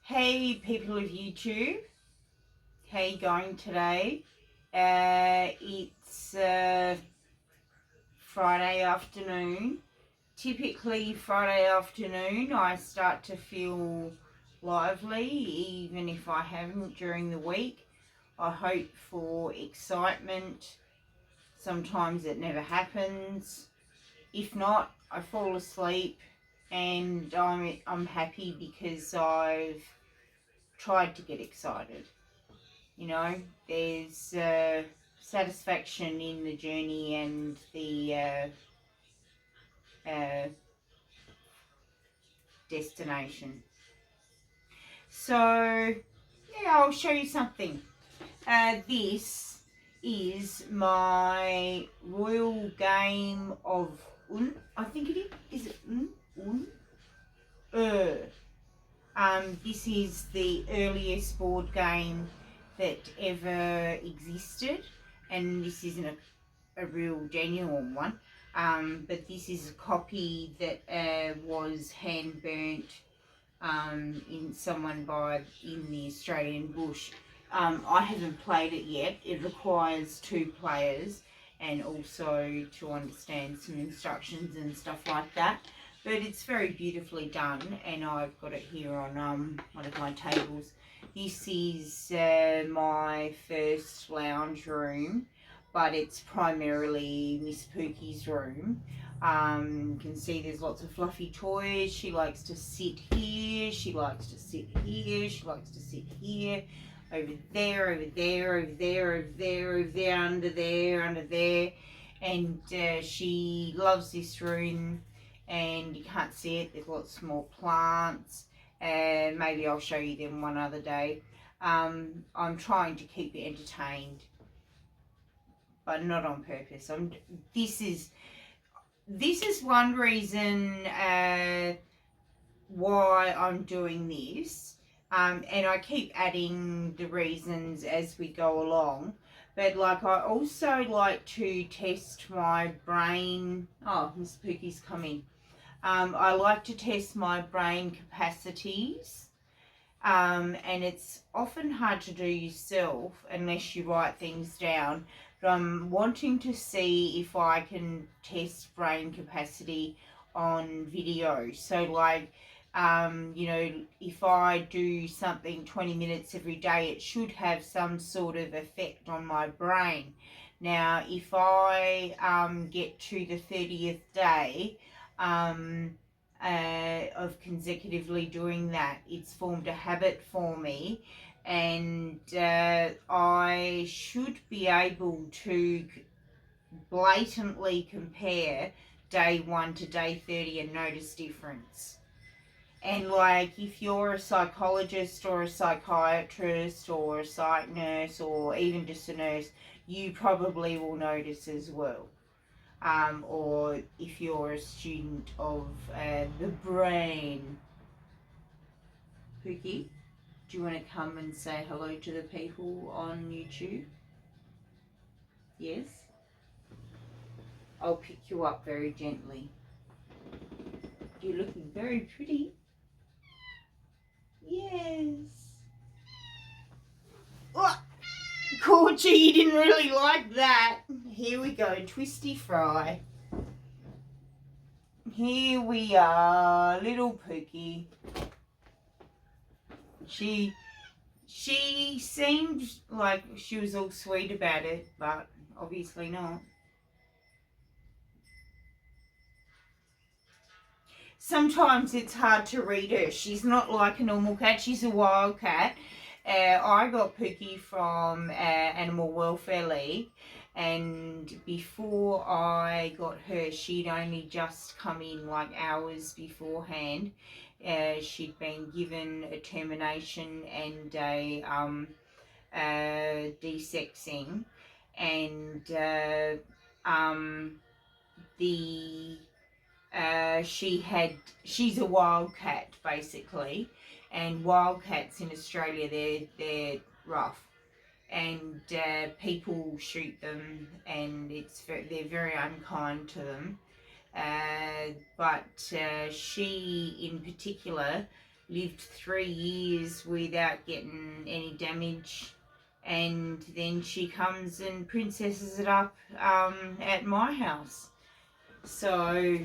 Hey people of YouTube, how you going today? It's Friday afternoon. Typically Friday afternoon I start to feel lively even if I haven't during the week. I hope for excitement. Sometimes it never happens. If not, I fall asleep and I'm happy because I've tried to get excited. You know, there's satisfaction in the journey and the destination. So, yeah, I'll show you something. This is my royal game of I think it is. Is it This is the earliest board game that ever existed, and this isn't a real genuine one, but this is a copy that was hand burnt in the Australian bush. I haven't played it yet. It requires 2 players and also to understand some instructions and stuff like that. But it's very beautifully done, and I've got it here on one of my tables. This is my first lounge room, but it's primarily Miss Pookie's room. You can see there's lots of fluffy toys. She likes to sit here, she likes to sit here, she likes to sit here, over there, over there, over there, over there, over there, under there, under there. And she loves this room, and you can't see it, there's lots of more plants. Maybe I'll show you them one other day. I'm trying to keep it entertained, but not on purpose. This is one reason why I'm doing this, and I keep adding the reasons as we go along. But like, I also like to test my brain. Oh, Miss Pookie's coming. I like to test my brain capacities, and it's often hard to do yourself unless you write things down. But I'm wanting to see if I can test brain capacity on video. So like, you know, if I do something 20 minutes every day, it should have some sort of effect on my brain. Now, if I get to the 30th day of consecutively doing that, it's formed a habit for me, and I should be able to blatantly compare day 1 to day 30 and notice difference. And like, if you're a psychologist or a psychiatrist or a psych nurse or even just a nurse, you probably will notice as well. Or if you're a student of the brain. Pookie, do you want to come and say hello to the people on YouTube? Yes? I'll pick you up very gently. You're looking very pretty. Yes. Oh, caught you. You didn't really like that. Here we go, Twisty Fry. Here we are, little Pookie. She seemed like she was all sweet about it, but obviously not. Sometimes it's hard to read her. She's not like a normal cat. She's a wild cat. I got Pookie from Animal Welfare League, and before I got her, she'd only just come in like hours beforehand. She'd been given a termination and a desexing, and she's a wildcat basically, and wildcats in Australia, they're rough, and people shoot them, and they're very unkind to them. But she in particular lived 3 years without getting any damage, and then she comes and princesses it up at my house. So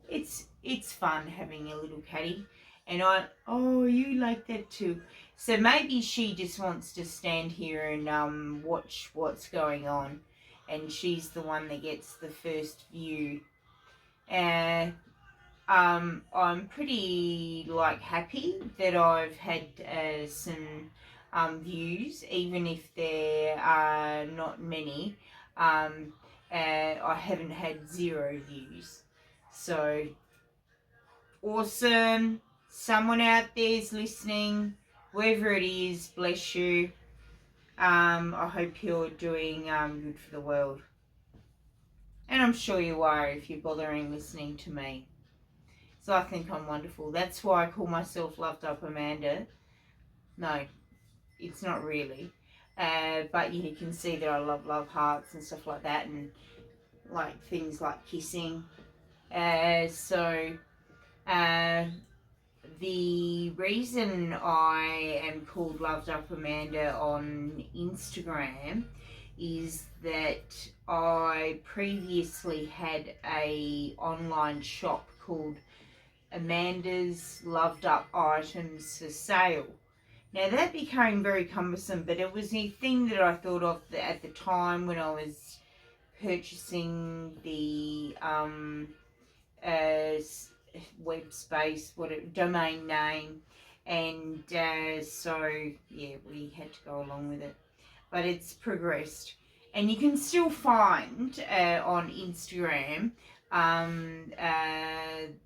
it's fun having a little catty. And you like that too. So maybe she just wants to stand here and watch what's going on, and she's the one that gets the first view. I'm pretty happy that I've had some views, even if there are not many. I haven't had 0 views. So awesome. Someone out there is listening. Whoever it is, bless you. I hope you're doing good for the world. And I'm sure you are if you're bothering listening to me. So I think I'm wonderful. That's why I call myself Loved Up Amanda. No, it's not really. But you can see that I love hearts and stuff like that, and things like kissing. The reason I am called Loved Up Amanda on Instagram is that I previously had a online shop called Amanda's Loved Up Items for Sale. Now that became very cumbersome, but it was a thing that I thought of at the time when I was purchasing the web space, domain name, and so yeah, we had to go along with it. But it's progressed, and you can still find on Instagram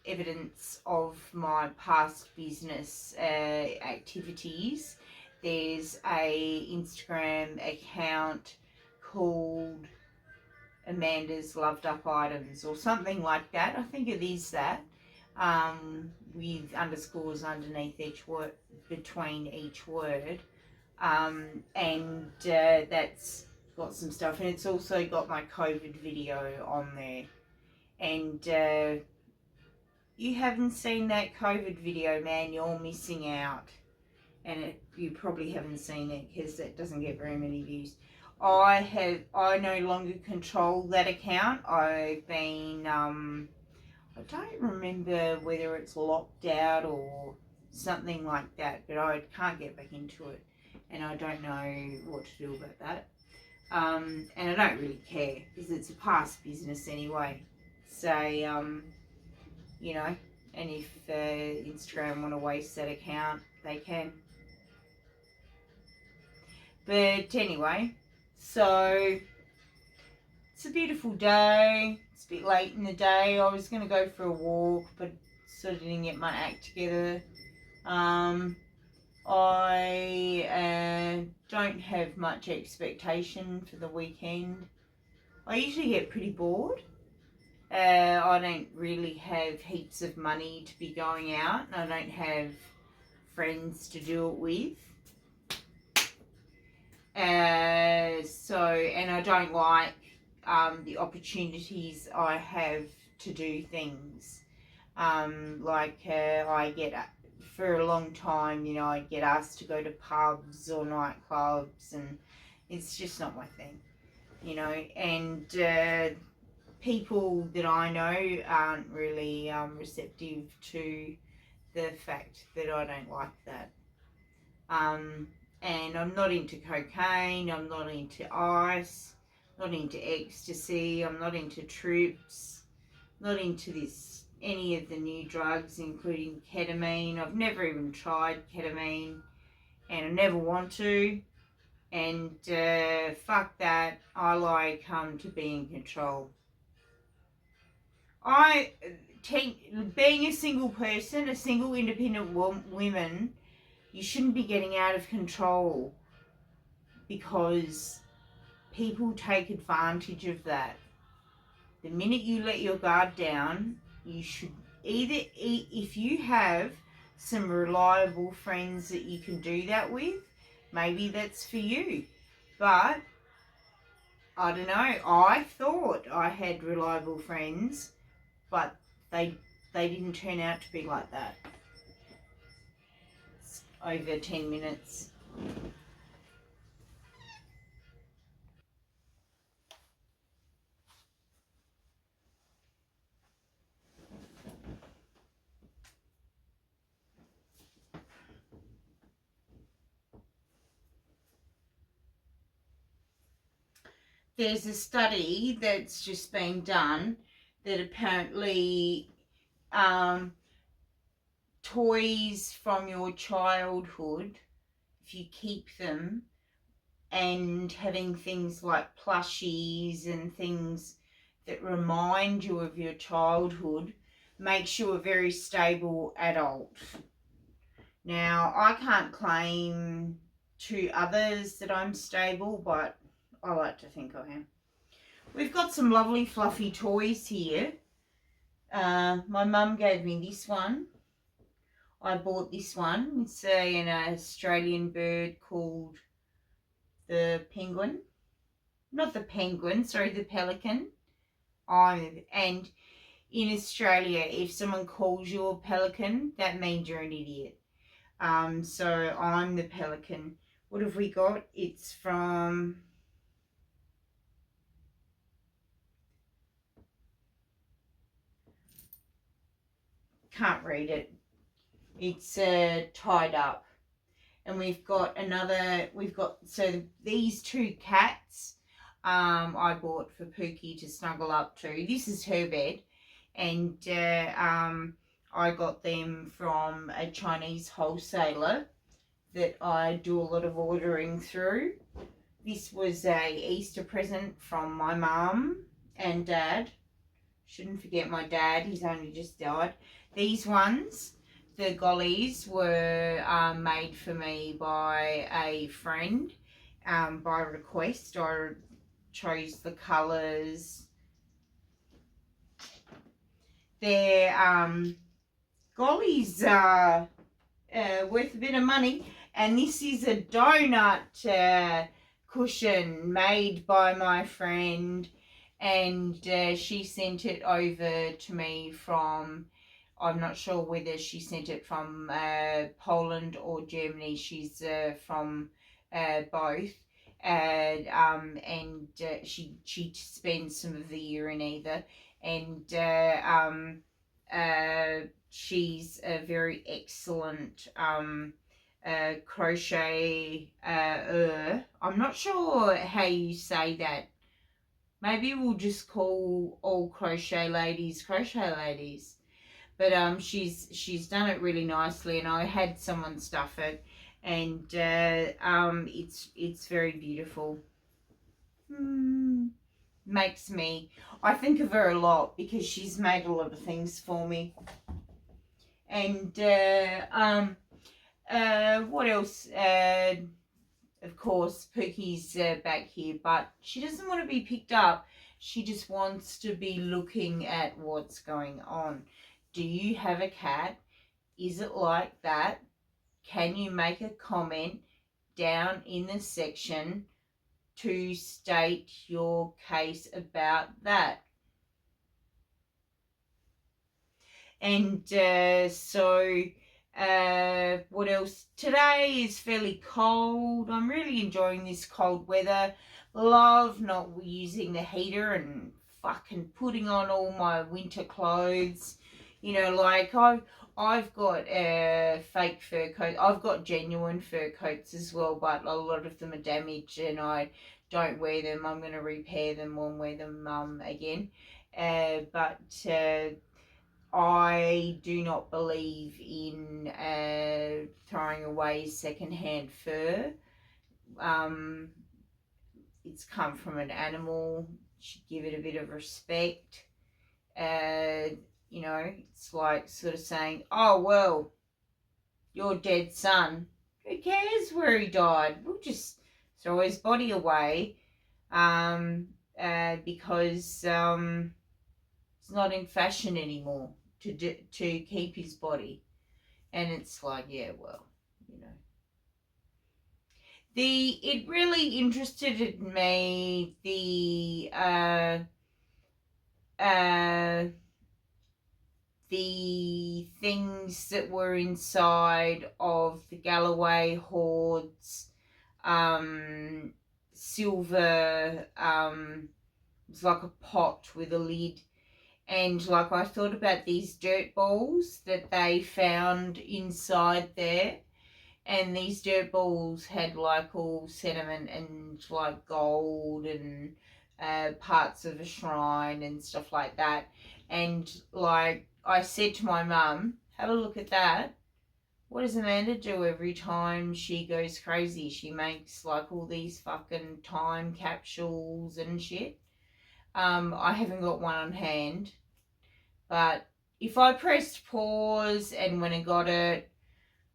evidence of my past business activities. There's a Instagram account called Amanda's Loved Up Items or something like that. I think it is that, with underscores underneath each word, between each word, and that's got some stuff, and it's also got my COVID video on there. And you haven't seen that COVID video, man, you're missing out. And you probably haven't seen it because it doesn't get very many views. I no longer control that account. I've been, I don't remember whether it's locked out or something like that, but I can't get back into it, and I don't know what to do about that. And I don't really care because it's a past business anyway. So, you know, and if Instagram want to waste that account, they can. But anyway, so it's a beautiful day. It's a bit late in the day. I was going to go for a walk, but sort of didn't get my act together. I don't have much expectation for the weekend. I usually get pretty bored. I don't really have heaps of money to be going out, and I don't have friends to do it with. And I don't like the opportunities I have to do things. I get, for a long time, I get asked to go to pubs or nightclubs, and it's just not my thing, and people that I know aren't really receptive to the fact that I don't like that. And I'm not into cocaine, I'm not into ice, not into ecstasy, I'm not into trips, not into any of the new drugs, including ketamine. I've never even tried ketamine, and I never want to. And fuck that. I like to be in control. Being a single person, a single independent woman, you shouldn't be getting out of control, because people take advantage of that. The minute you let your guard down, you should if you have some reliable friends that you can do that with, maybe that's for you. But I don't know, I thought I had reliable friends, but they didn't turn out to be like that. over 10 minutes. There's a study that's just been done that apparently toys from your childhood, if you keep them, and having things like plushies and things that remind you of your childhood, makes you a very stable adult. Now, I can't claim to others that I'm stable, but I like to think I am. We've got some lovely fluffy toys here. My mum gave me this one. I bought this one. It's an Australian bird called the penguin. Not the penguin, sorry, the pelican. And in Australia, if someone calls you a pelican, that means you're an idiot. So I'm the pelican. What have we got? It's from... Can't read it. It's tied up. And we've got so these two cats I bought for Pookie to snuggle up to. This is her bed, and I got them from a Chinese wholesaler that I do a lot of ordering through. This was a Easter present from my mum and dad. Shouldn't forget my dad, he's only just died. These ones, the gollies, were made for me by a friend by request. I chose the colours. They're gollies are worth a bit of money, and this is a donut cushion made by my friend, and she sent it over to me from, I'm not sure whether she sent it from Poland or Germany. She's from both, and she spends some of the year in either, and she's a very excellent crochet. I'm not sure how you say that. Maybe we'll just call all crochet ladies. But she's done it really nicely, and I had someone stuff it, and it's very beautiful. Makes me, I think of her a lot because she's made a lot of things for me. And what else? Of course, Pookie's back here, but she doesn't want to be picked up. She just wants to be looking at what's going on. Do you have a cat? Is it like that? Can you make a comment down in the section to state your case about that? And what else? Today is fairly cold. I'm really enjoying this cold weather. Love not using the heater and fucking putting on all my winter clothes. You know, like I've got fake fur coats. I've got genuine fur coats as well, but a lot of them are damaged and I don't wear them. I'm going to repair them and wear them again. But I do not believe in throwing away secondhand fur. It's come from an animal. You should give it a bit of respect. You know, it's like sort of saying, oh, well, your dead son, who cares where he died? We'll just throw his body away because it's not in fashion anymore to keep his body. And it's like, yeah, well, you know. It really interested in me, the the things that were inside of the Galloway hoards, silver, it's like a pot with a lid. And like I thought about these dirt balls that they found inside there, and these dirt balls had like all sediment and like gold and parts of a shrine and stuff like that. And like I said to my mum, have a look at that. What does Amanda do every time she goes crazy? She makes like all these fucking time capsules and shit. I haven't got one on hand, but if I pressed pause and when I got it,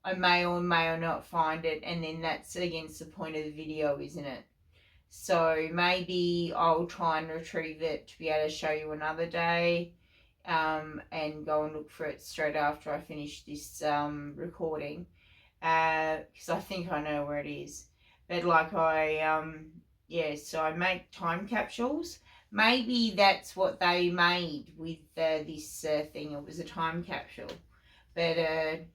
I may or may not find it, and then that's against the point of the video, isn't it? So maybe I'll try and retrieve it to be able to show you another day, and go and look for it straight after I finish this recording, because I think I know where it is. But like so I make time capsules. Maybe that's what they made with this thing. It was a time capsule. But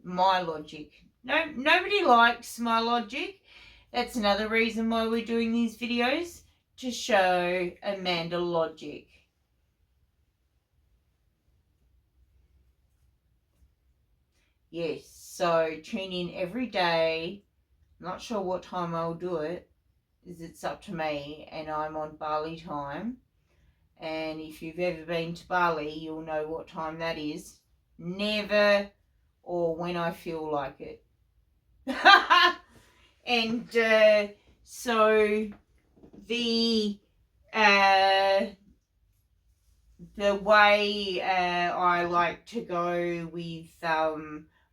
my logic. No, nobody likes my logic. That's another reason why we're doing these videos, to show Amanda logic. Yes, so tune in every day. Not sure what time I'll do it, as it's up to me, and I'm on Bali time. And if you've ever been to Bali, you'll know what time that is. Never or when I feel like it. And so the way I like to go with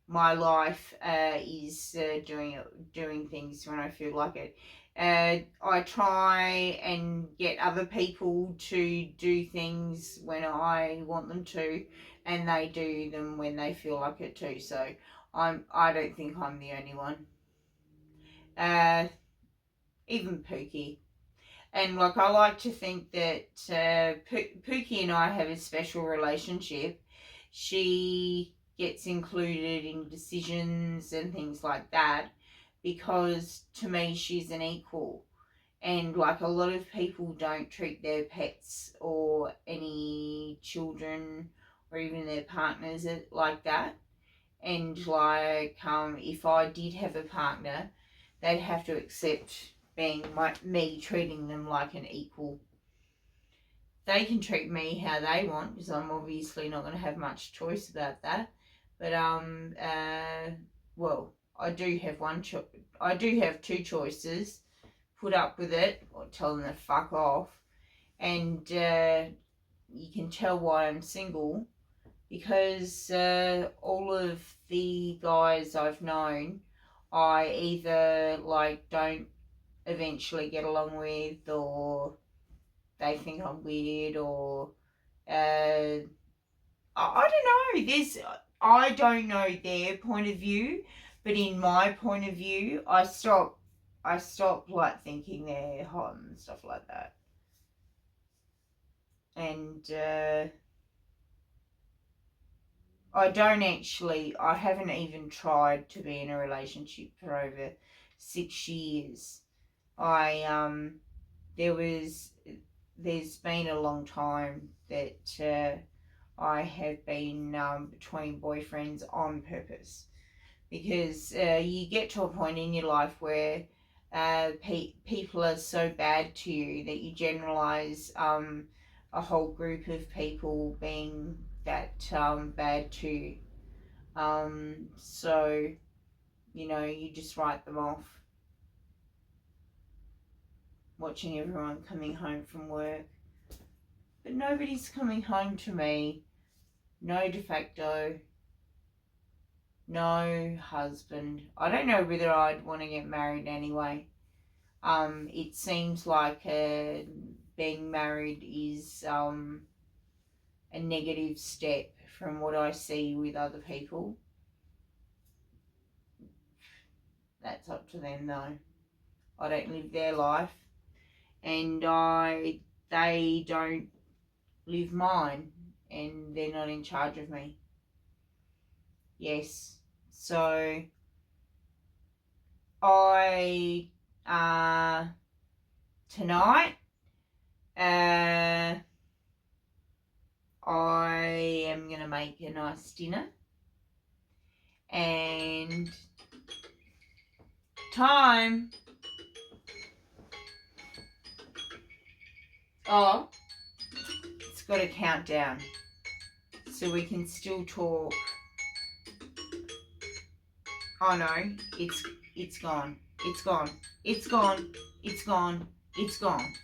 my life is doing things when I feel like it. I try and get other people to do things when I want them to, and they do them when they feel like it too. So I don't think I'm the only one. Even Pookie. And like I like to think that Pookie and I have a special relationship. She gets included in decisions and things like that, because to me she's an equal. And like a lot of people don't treat their pets or any children or even their partners like that. And like if I did have a partner, they'd have to accept me treating them like an equal. They can treat me how they want, because I'm obviously not going to have much choice about that. But well, I do have two choices: put up with it or tell them to fuck off. And you can tell why I'm single, because all of the guys I've known, I either like don't eventually get along with, or they think I'm weird, or I don't know. I don't know their point of view, but in my point of view, I stop like thinking they're hot and stuff like that. And I haven't even tried to be in a relationship for over 6 years. There's been a long time that I have been between boyfriends on purpose, because you get to a point in your life where people are so bad to you that you generalize a whole group of people being that bad to you. So, you just write them off. Watching everyone coming home from work. But nobody's coming home to me. No de facto. No husband. I don't know whether I'd want to get married anyway. It seems like being married is a negative step from what I see with other people. That's up to them though. I don't live their life, and they don't live mine. and they're not in charge of me. Yes. So I tonight I am going to make a nice dinner, and time. Oh, it's got a countdown, so we can still talk. Oh no, it's gone. It's gone. It's gone. It's gone. It's gone.